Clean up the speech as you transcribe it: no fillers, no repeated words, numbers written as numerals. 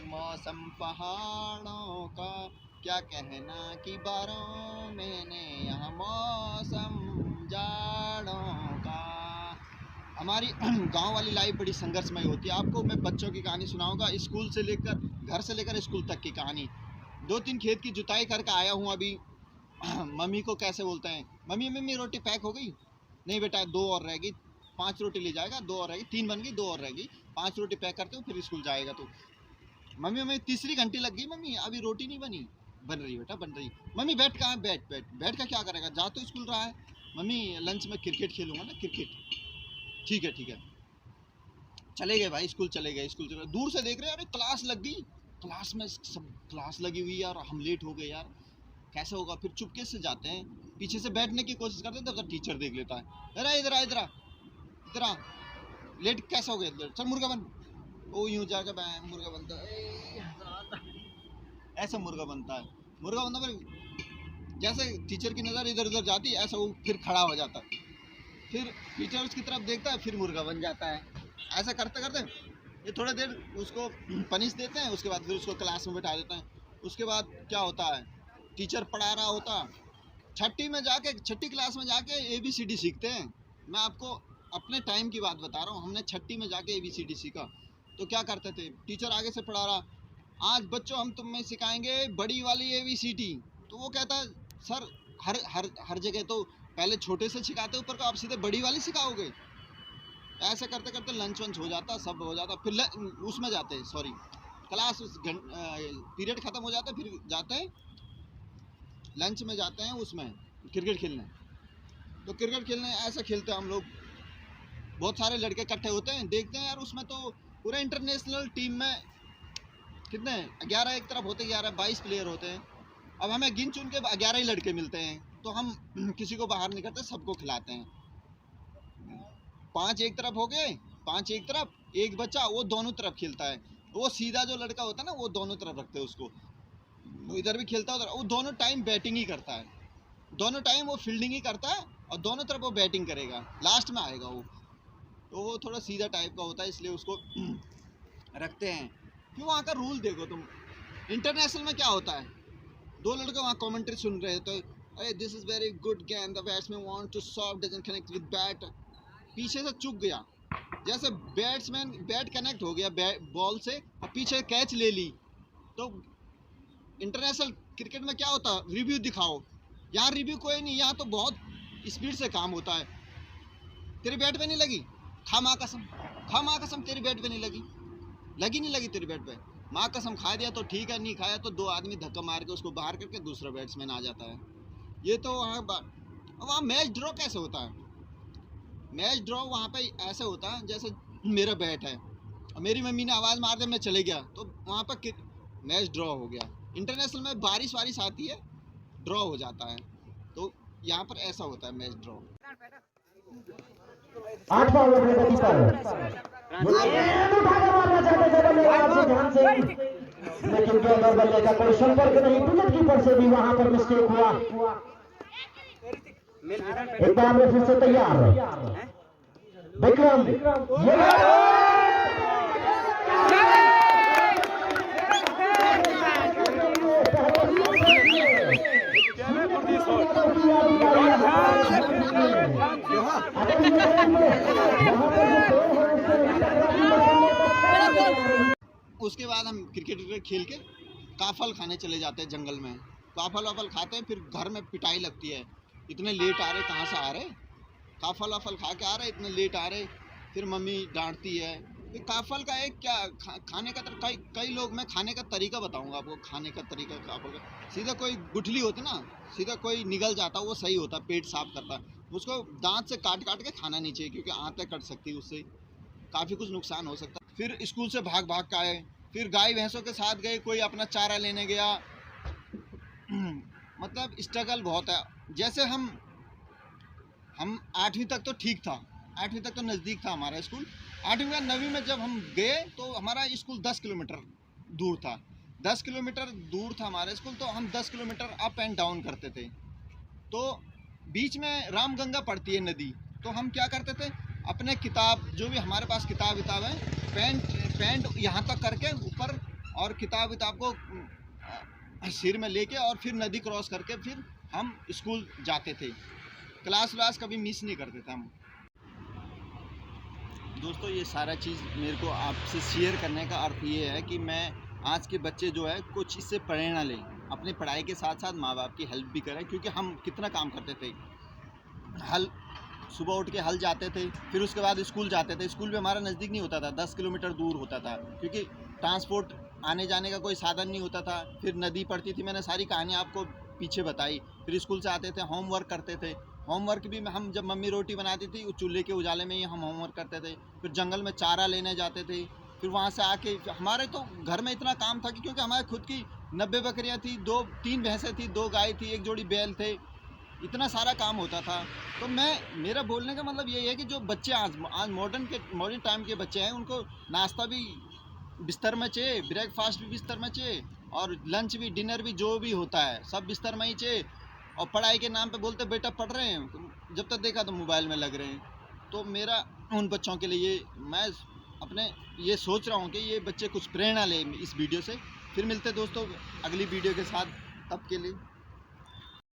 मौसम पहाड़ों का, क्या कहना कि बारों महीने यहाँ मौसम जाड़ों का। हमारी गांव वाली लाइफ बड़ी संघर्षमय होती है। आपको मैं बच्चों की कहानी सुनाऊंगा, स्कूल से लेकर, घर से लेकर स्कूल तक की कहानी। 2-3 खेत की जुताई करके आया हूँ अभी। मम्मी को कैसे बोलते हैं, मम्मी मम्मी रोटी पैक हो गई? नहीं बेटा 2 और रह गई, 5 रोटी ले जाएगा, 2 और रहेगी, 3 बन गई, 2 और रह गई, 5 रोटी पैक करते हो फिर स्कूल जाएगा। तो मम्मी मम्मी तीसरी घंटी लग गई, मम्मी अभी रोटी नहीं बनी। बन रही बेटा बन रही। मम्मी बैठ कहाँ है? बैठ बैठ बैठ का क्या करेगा, जा तो स्कूल रहा है। मम्मी लंच में क्रिकेट खेलूंगा ना, क्रिकेट। ठीक है ठीक है। चले गए भाई, स्कूल चले गए। स्कूल चले गए, दूर से देख रहे हैं अरे क्लास लग गई, क्लास में सब क्लास लगी हुई यार, हम लेट हो गए यार, कैसे होगा। फिर चुपके से जाते हैं, पीछे से बैठने की कोशिश करते हैं तो टीचर देख लेता है, अरे इधर आ इधर आ इधर आ, लेट कैसे हो गया, चल मुर्गा बन। ओ यूं जाकर मुर्गा बनता है, ऐसा मुर्गा बनता है। मुर्गा बनता फिर जैसे टीचर की नज़र इधर उधर जाती है, ऐसा वो फिर खड़ा हो जाता है, फिर टीचर्स की तरफ देखता है, फिर मुर्गा बन जाता है। ऐसा करते करते ये थोड़ा देर उसको पनिश देते हैं, उसके बाद फिर उसको क्लास में बैठा देते हैं। उसके बाद क्या होता है, टीचर पढ़ा रहा होता, छठी क्लास में जाके ABCD सीखते हैं। मैं आपको अपने टाइम की बात बता रहा हूँ, हमने छठी में जाके ABCD सीखा। तो क्या करते थे, टीचर आगे से पढ़ा रहा, आज बच्चों हम तुम्हें सिखाएंगे बड़ी वाली ABCD। तो वो कहता है सर हर हर हर जगह तो पहले छोटे से सिखाते ऊपर को, आप सीधे बड़ी वाली सिखाओगे। ऐसे करते करते लंच वंच हो जाता, सब हो जाता, फिर उसमें जाते, सॉरी क्लास पीरियड ख़त्म हो जाता, फिर जाते हैं लंच में, जाते हैं उसमें क्रिकेट खेलने। तो क्रिकेट खेलने ऐसा खेलते हैं हम लोग, बहुत सारे लड़के इकट्ठे होते हैं, देखते हैं यार उसमें तो पूरा इंटरनेशनल टीम में कितने 11 एक तरफ होते, 11-22 प्लेयर होते हैं। अब हमें गिन चुन के 11 ही लड़के मिलते हैं, तो हम किसी को बाहर नहीं करते, सबको खिलाते हैं। 5 एक तरफ हो गए, 5 एक तरफ, एक बच्चा वो दोनों तरफ खेलता है। वो सीधा जो लड़का होता है ना, वो दोनों तरफ रखते हैं उसको, वो इधर भी खेलता है उधर। वो दोनों टाइम बैटिंग ही करता है, दोनों टाइम वो फील्डिंग ही करता है, और दोनों तरफ वो बैटिंग करेगा, लास्ट में आएगा वो। तो वो थोड़ा सीधा टाइप का होता है, इसलिए उसको रखते हैं। क्यों, वहाँ का रूल देखो तुम। इंटरनेशनल में क्या होता है, 2 लड़के वहाँ कमेंट्री सुन रहे तो, अरे this is very good game, the batsman want to serve doesn't connect with bat. पीछे से चूक गया, जैसे बैट्समैन बैट कनेक्ट हो गया बॉल से और पीछे कैच ले ली। तो इंटरनेशनल क्रिकेट में क्या होता है, रिव्यू दिखाओ। यहाँ रिव्यू कोई नहीं, यहाँ तो बहुत स्पीड से काम होता है। तेरी बैट पे नहीं लगी, खा माँ कसम तेरी बैट पे नहीं लगी, नहीं लगी तेरी बैट पे, माँ कसम खा दिया तो ठीक है, नहीं खाया तो 2 आदमी धक्का मार के उसको बाहर करके दूसरा बैट्समैन आ जाता है। ये तो वहाँ मैच ड्रॉ कैसे होता है, मैच ड्रॉ वहाँ पे ऐसे होता है जैसे मेरा बैट है और मेरी मम्मी ने आवाज़ मार दी, मैं चले गया, तो वहाँ पर मैच ड्रॉ हो गया। इंटरनेशनल में बारिश आती है, ड्रॉ हो जाता है, तो यहाँ पर ऐसा होता है मैच ड्रॉ। 8 बॉल अपने गति पर मारना चाहते थे बल्लेबाज से ध्यान से, लेकिन क्या अगर बल्ले का कोई संपर्क नहीं, विकेट कीपर से भी वहां पर मिस्टेक हुआ। एक बार में फिर से तैयार विक्रम, उसके बाद हम क्रिकेट खेल के काफल खाने चले जाते हैं जंगल में, काफल वाफल खाते हैं, फिर घर में पिटाई लगती है, इतने लेट आ रहे, कहाँ से आ रहे, काफल वाफल खा के आ रहे, इतने लेट आ रहे, फिर मम्मी डांटती है। फिर काफल का एक क्या खाने का कई लोग, मैं खाने का तरीका बताऊंगा आपको, खाने का तरीका काफल का। सीधा कोई गुठली होती ना, सीधा कोई निगल जाता, वो सही होता, पेट साफ करता, उसको दांत से काट काट के खाना नहीं चाहिए, क्योंकि आंतें कट सकती है, उससे काफ़ी कुछ नुकसान हो सकता है। फिर स्कूल से भाग भाग के आए, फिर गाय भैंसों के साथ गए, कोई अपना चारा लेने गया। मतलब स्ट्रगल बहुत है। जैसे हम 8वीं तक तो ठीक था, 8वीं तक तो नज़दीक था हमारा स्कूल। 8वीं या 9वीं में जब हम गए तो हमारा स्कूल 10 किलोमीटर दूर था, 10 किलोमीटर दूर था हमारा स्कूल, तो हम 10 किलोमीटर अप एंड डाउन करते थे। तो बीच में रामगंगा पड़ती है नदी, तो हम क्या करते थे, अपने किताब जो भी हमारे पास किताब है, पैंट यहाँ तक करके ऊपर और किताब को सिर में लेके और फिर नदी क्रॉस करके फिर हम स्कूल जाते थे। क्लास व्लास कभी मिस नहीं करते थे हम। दोस्तों ये सारा चीज़ मेरे को आपसे शेयर करने का अर्थ ये है कि मैं आज के बच्चे जो है कुछ इससे प्रेरणा लें, अपनी पढ़ाई के साथ साथ माँ बाप की हेल्प भी करें, क्योंकि हम कितना काम करते थे। हल सुबह उठ के हल जाते थे, फिर उसके बाद स्कूल जाते थे। स्कूल भी हमारा नज़दीक नहीं होता था, 10 किलोमीटर दूर होता था, क्योंकि ट्रांसपोर्ट आने जाने का कोई साधन नहीं होता था। फिर नदी पड़ती थी, मैंने सारी कहानी आपको पीछे बताई। फिर स्कूल से आते थे, होमवर्क करते थे। होमवर्क भी हम जब मम्मी रोटी बनाती थी उस चूल्हे के उजाले में ही हम होमवर्क करते थे। फिर जंगल में चारा लेने जाते थे। फिर वहाँ से आके हमारे तो घर में इतना काम था कि क्योंकि हमारे खुद की 90 बकरियाँ थी, 3 भैंसें थी, 2 गाय थी, 1 जोड़ी बैल थे, इतना सारा काम होता था। तो मेरा बोलने का मतलब यही है कि जो बच्चे आज मॉडर्न टाइम के बच्चे हैं, उनको नाश्ता भी बिस्तर में चाहिए, ब्रेकफास्ट भी बिस्तर में चाहिए, और लंच भी, डिनर भी, जो भी होता है सब बिस्तर में ही चाहिए। और पढ़ाई के नाम पे बोलते बेटा पढ़ रहे हैं, जब तक देखा तो मोबाइल में लग रहे हैं। तो मेरा उन बच्चों के लिए मैं अपने ये सोच रहा हूँ कि ये बच्चे कुछ प्रेरणा लें इस वीडियो से। फिर मिलते दोस्तों अगली वीडियो के साथ, तब के लिए